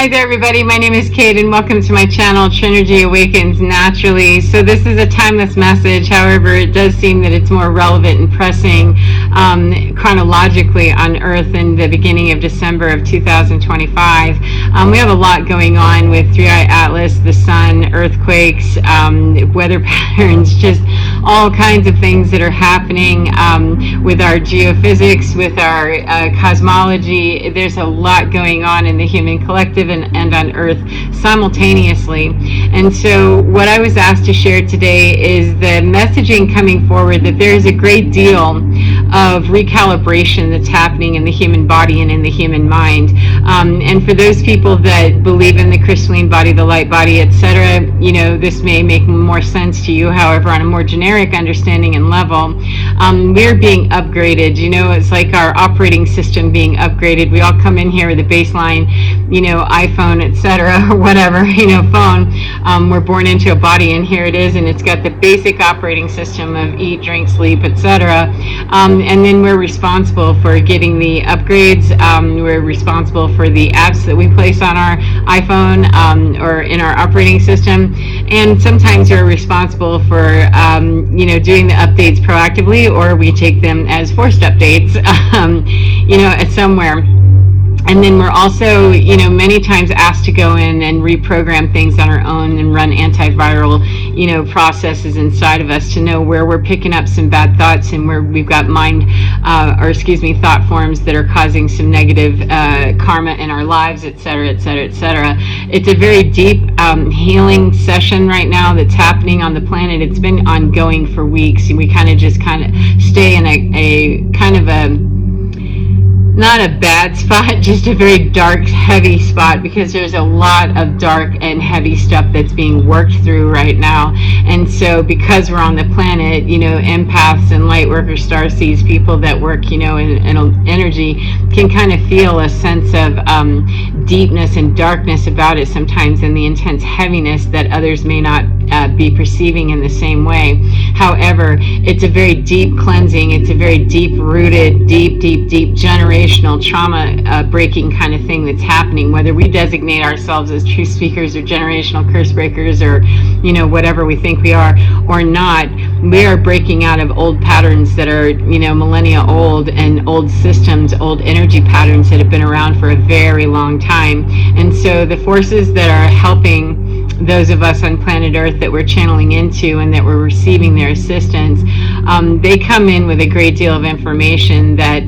Hi there, everybody. My name is Kate, and welcome to my channel, Trinergy Awakens Naturally. So this is a timeless message. However, it does seem that it's more relevant and pressing chronologically on Earth in the beginning of December of 2025. We have a lot going on with Three-Eye Atlas, the sun, earthquakes, weather patterns, just all kinds of things that are happening with our geophysics, with our cosmology. There's a lot going on in the human collective and on Earth simultaneously. And so what I was asked to share today is the messaging coming forward that there is a great deal of recalibration that's happening in the human body and in the human mind. And for those people that believe in the crystalline body, the light body, etc., this may make more sense to you. However, on a more generic understanding and level, we're being upgraded. It's like our operating system being upgraded. We all come in here with a baseline, iPhone, etc., or whatever, phone. We're born into a body, and here it is, and it's got the basic operating system of eat, drink, sleep, etc. And then we're responsible for getting the upgrades. We're responsible for the apps that we place on our iPhone or in our operating system, and sometimes we're responsible for doing the updates proactively, or we take them as forced updates somewhere. And then we're also, many times asked to go in and reprogram things on our own and run antiviral, processes inside of us to know where we're picking up some bad thoughts and where we've got thought forms that are causing some negative karma in our lives, etc., etc., etc. It's a very deep healing session right now that's happening on the planet. It's been ongoing for weeks, and we kind of stay in a kind of a not a bad spot, just a very dark, heavy spot, because there's a lot of dark and heavy stuff that's being worked through right now. And so because we're on the planet, empaths and light workers, starseeds, people that work, in energy, can kind of feel a sense of deepness and darkness about it sometimes, and the intense heaviness that others may not be perceiving in the same way. However, it's a very deep cleansing. It's a very deep-rooted, deep generational trauma breaking kind of thing that's happening, whether we designate ourselves as truth speakers or generational curse breakers or whatever we think we are or not. We are breaking out of old patterns that are millennia old, and old systems, old energy patterns that have been around for a very long time. And so the forces that are helping those of us on planet Earth that we're channeling into and that we're receiving their assistance, they come in with a great deal of information that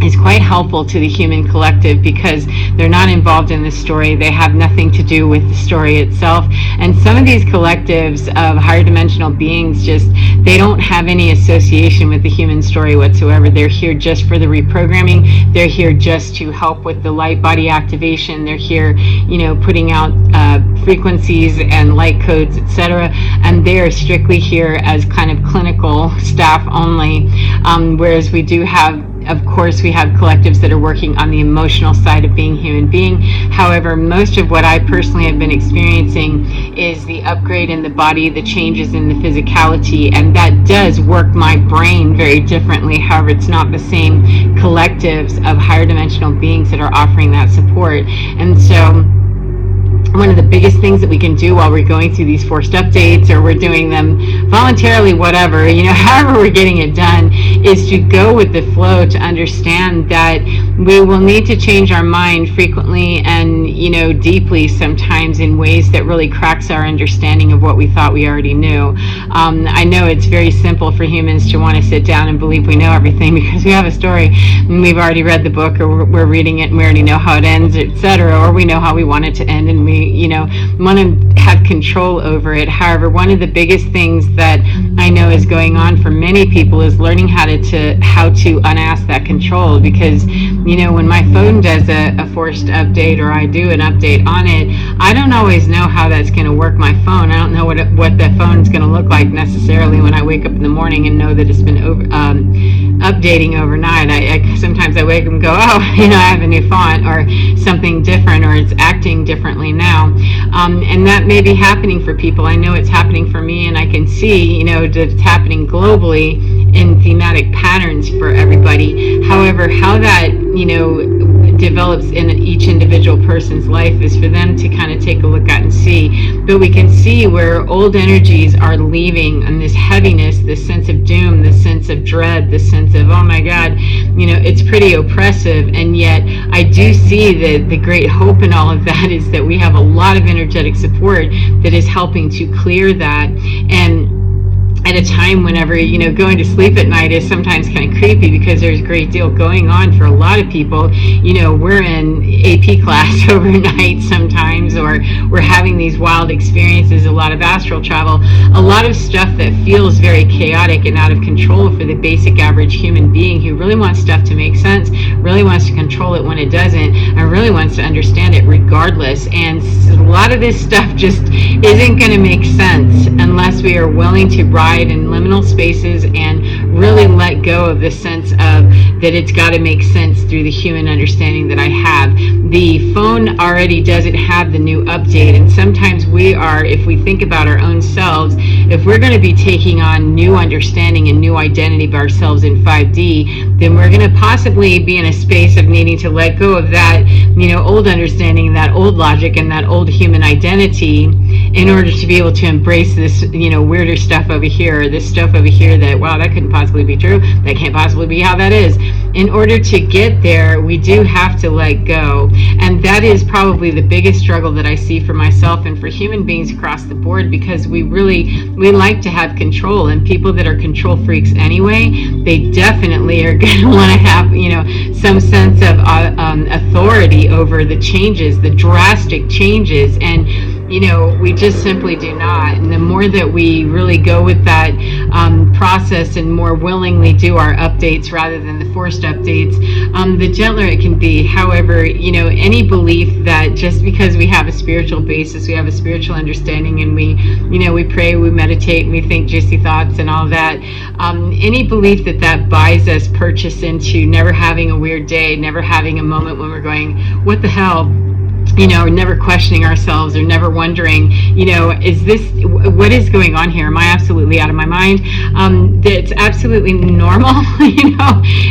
is quite helpful to the human collective, because they're not involved in the story. They have nothing to do with the story itself. And some of these collectives of higher dimensional beings they don't have any association with the human story whatsoever. They're here just for the reprogramming. They're here just to help with the light body activation. They're here, putting out frequencies and light codes, etc. And they are strictly here as kind of clinical staff only. Whereas we do have, of course, we have collectives that are working on the emotional side of being human being. However, most of what I personally have been experiencing is the upgrade in the body, the changes in the physicality, and that does work my brain very differently. However, it's not the same collectives of higher dimensional beings that are offering that support. And so one of the biggest things that we can do while we're going through these forced updates, or we're doing them voluntarily, whatever, however we're getting it done, is to go with the flow, to understand that we will need to change our mind frequently and, deeply sometimes, in ways that really cracks our understanding of what we thought we already knew. I know it's very simple for humans to want to sit down and believe we know everything because we have a story and we've already read the book, or we're reading it and we already know how it ends, etc., or we know how we want it to end and we want to have control over it. However, one of the biggest things that I know is going on for many people is learning how to unask that control, because when my phone does a forced update, or I do an update on it, I don't always know how that's going to work my phone. I don't know what the phone's going to look like necessarily when I wake up in the morning and know that it's been updating overnight. Sometimes I wake up and go, oh, I have a new font or something different, or it's acting differently now. And that may be happening for people. I know it's happening for me, and I can see, that it's happening globally in thematic patterns for everybody. However, how that, develops in each individual person's life is for them to kind of take a look at and see. But we can see where old energies are leaving, and this heaviness, this sense of doom, this sense of dread, this sense of, oh my God, it's pretty oppressive. And yet I do see that the great hope in all of that is that we have a lot of energetic support that is helping to clear that. And at a time whenever, going to sleep at night is sometimes kind of creepy because there's a great deal going on for a lot of people. We're in AP class overnight sometimes, or we're having these wild experiences, a lot of astral travel, a lot of stuff that feels very chaotic and out of control for the basic average human being who really wants stuff to make sense, really wants to control it when it doesn't, and really wants to understand it regardless. And a lot of this stuff just isn't going to make sense unless we are willing to ride in liminal spaces and really let go of the sense of that it's got to make sense through the human understanding that I have. The phone already doesn't have the new update, and sometimes we are, if we think about our own selves, if we're going to be taking on new understanding and new identity of ourselves in 5D, then we're going to possibly be in a space of needing to let go of that, old understanding, that old logic, and that old human identity in order to be able to embrace this, weirder stuff over here, or this stuff over here that, wow, that couldn't possibly be true. That can't possibly be how that is. In order to get there, we do have to let go. And that is probably the biggest struggle that I see for myself and for human beings across the board, because we like to have control, and people that are control freaks anyway, they definitely are going to want to have, some sense of authority over the changes, the drastic changes. And we just simply do not. And the more that we really go with that process and more willingly do our updates rather than the forced updates, the gentler it can be. However, any belief that just because we have a spiritual basis, we have a spiritual understanding, and we pray, we meditate, and we think juicy thoughts and all that, any belief that buys us purchase into never having a weird day, never having a moment when we're going, what the hell? Never questioning ourselves, or never wondering, what is going on here? Am I absolutely out of my mind? That's absolutely normal.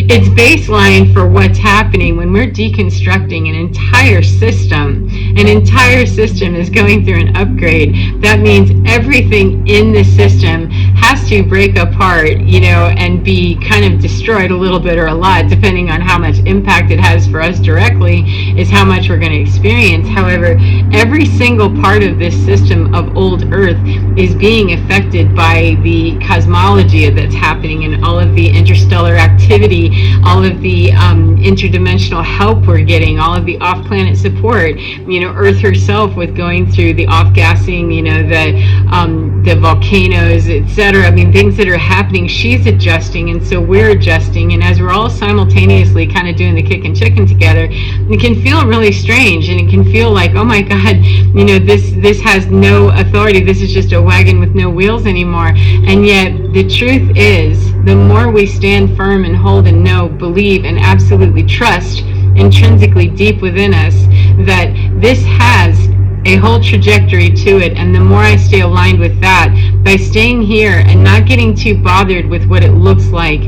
It's baseline for what's happening when we're deconstructing an entire system. An entire system is going through an upgrade. That means everything in the system has to break apart, and be kind of destroyed a little bit or a lot, depending on how much impact it has for us directly, is how much we're going to experience. However, every single part of this system of old Earth is being affected by the cosmology that's happening, and all of the interstellar activity, all of the interdimensional help we're getting, all of the off-planet support. Earth herself with going through the off-gassing, the volcanoes, etc. Things that are happening, she's adjusting, and so we're adjusting. And as we're all simultaneously kind of doing the kick and chicken together, it can feel really strange, and it can feel like, oh my God, this has no authority. This is just a wagon with no wheels anymore. And yet the truth is, the more we stand firm and hold and know, believe, and absolutely trust intrinsically deep within us that this has a whole trajectory to it, and the more I stay aligned with that, by staying here and not getting too bothered with what it looks like,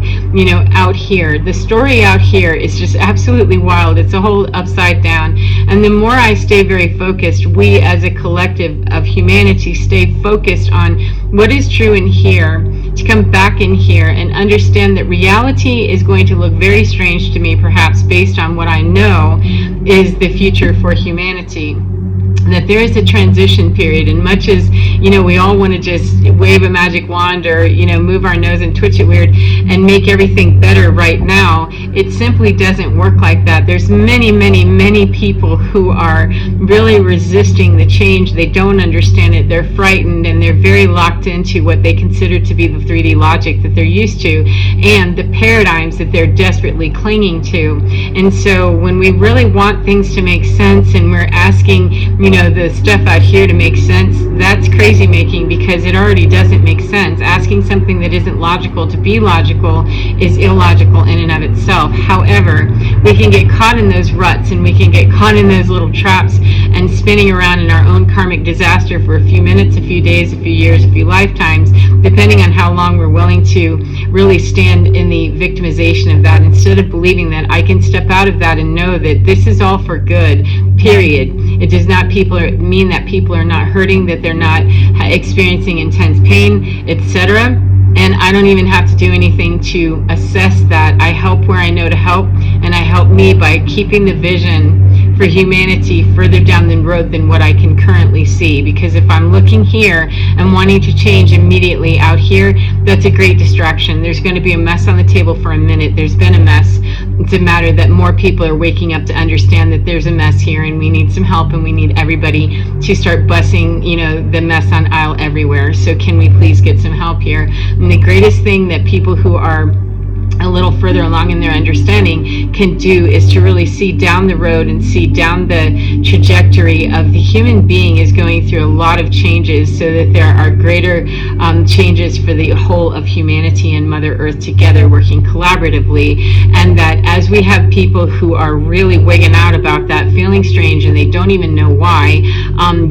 out here. The story out here is just absolutely wild. It's a whole upside down. And the more I stay very focused, we as a collective of humanity stay focused on what is true in here, to come back in here and understand that reality is going to look very strange to me, perhaps based on what I know is the future for humanity. That there is a transition period, and much as we all want to just wave a magic wand, or move our nose and twitch it weird and make everything better right now, it simply doesn't work like that. There's many people who are really resisting the change. They don't understand it. They're frightened, and they're very locked into what they consider to be the 3D logic that they're used to, and the paradigms that they're desperately clinging to. And so when we really want things to make sense, and we're asking the stuff out here to make sense, that's crazy making, because it already doesn't make sense. Asking something that isn't logical to be logical is illogical in and of itself. However, we can get caught in those ruts, and we can get caught in those little traps and and spinning around in our own karmic disaster for a few minutes, a few days, a few years, a few lifetimes, depending on how long we're willing to really stand in the victimization of that, instead of believing that I can step out of that and know that this is all for good, period. It does not mean that people are not hurting, that they're not experiencing intense pain, etc. And I don't even have to do anything to assess that. I help where I know to help, and I help me by keeping the vision for humanity further down the road than what I can currently see. Because if I'm looking here and wanting to change immediately out here, that's a great distraction. There's going to be a mess on the table for a minute. There's been a mess. It's a matter that more people are waking up to understand that there's a mess here, and we need some help, and we need everybody to start bussing, the mess on aisle everywhere. So can we please get some help here? And the greatest thing that people who are a little further along in their understanding can do is to really see down the road and see down the trajectory of the human being is going through a lot of changes, so that there are greater changes for the whole of humanity and Mother Earth together working collaboratively. And that as we have people who are really wigging out about that, feeling strange, and they don't even know why,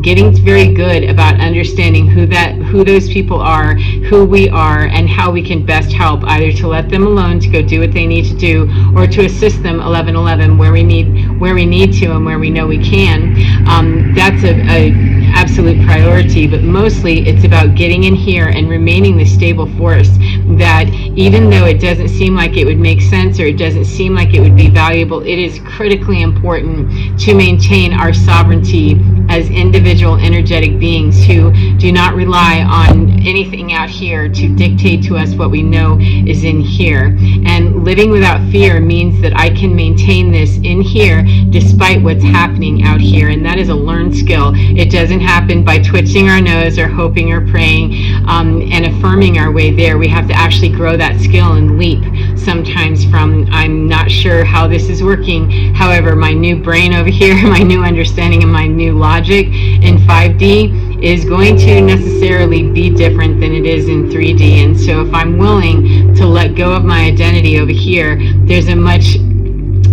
getting very good about understanding who those people are, who we are, and how we can best help, either to let them alone to go do what they need to do, or to assist them 1111 where we need to and where we know we can. That's a absolute priority, but mostly it's about getting in here and remaining the stable force that, even though it doesn't seem like it would make sense, or it doesn't seem like it would be valuable, it is critically important to maintain our sovereignty as individual energetic beings who do not rely on anything out here to dictate to us what we know is in here. And living without fear means that I can maintain this in here despite what's happening out here, and that is a learned skill. It doesn't happen by twitching our nose or hoping or praying and affirming our way there. We have to actually grow that skill and leap sometimes from, I'm not sure how this is working, however, my new brain over here, my new understanding and my new logic in 5D is going to necessarily be different than it is in 3D. And so if I'm willing to let go of my identity over here, there's a much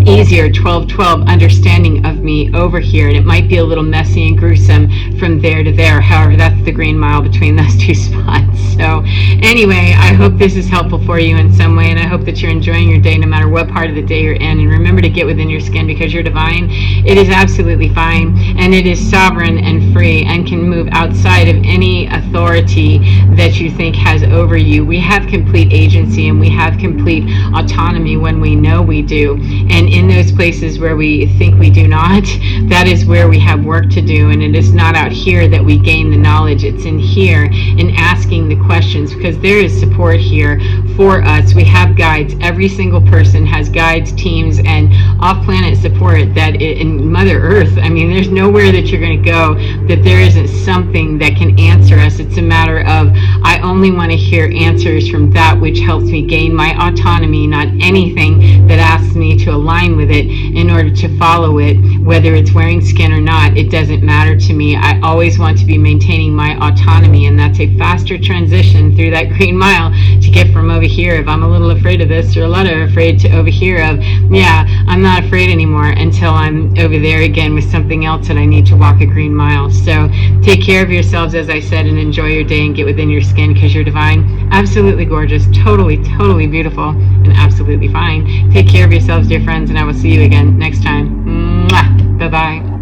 easier 1212 understanding of me over here, and it might be a little messy and gruesome from there to there. However, that's the green mile between those two spots. So anyway, I hope this is helpful for you in some way, and I hope that you're enjoying your day no matter what part of the day you're in. And remember to get within your skin, because you're divine. It is absolutely fine, and it is sovereign and free, and can move outside of any authority that you think has over you. We have complete agency, and we have complete autonomy when we know we do. And in those places where we think we do not, that is where we have work to do. And it is not out here that we gain the knowledge. It's in here, in asking the questions, because there is support here for us. We have guides. Every single person has guides, teams, and off-planet support that in Mother Earth, I mean, there's nowhere that you're going to go that there isn't something that can answer us. It's a matter of, I only want to hear answers from that which helps me gain my autonomy, not anything that asks me to align with it in order to follow it, whether it's wearing skin or not. It doesn't matter to me. I always want to be maintaining my autonomy, and that's a faster transition through that green mile to get from over here, if I'm a little afraid of this, or a lot of afraid, to over here of, yeah, I'm not afraid anymore, until I'm over there again with something else that I need to walk a green mile. So take care of yourselves, as I said, and enjoy your day, and get within your skin, because you're divine, absolutely gorgeous, totally beautiful, and absolutely fine. Take care of yourselves, dear friends, and I will see you again next time. Mwah! Bye-bye.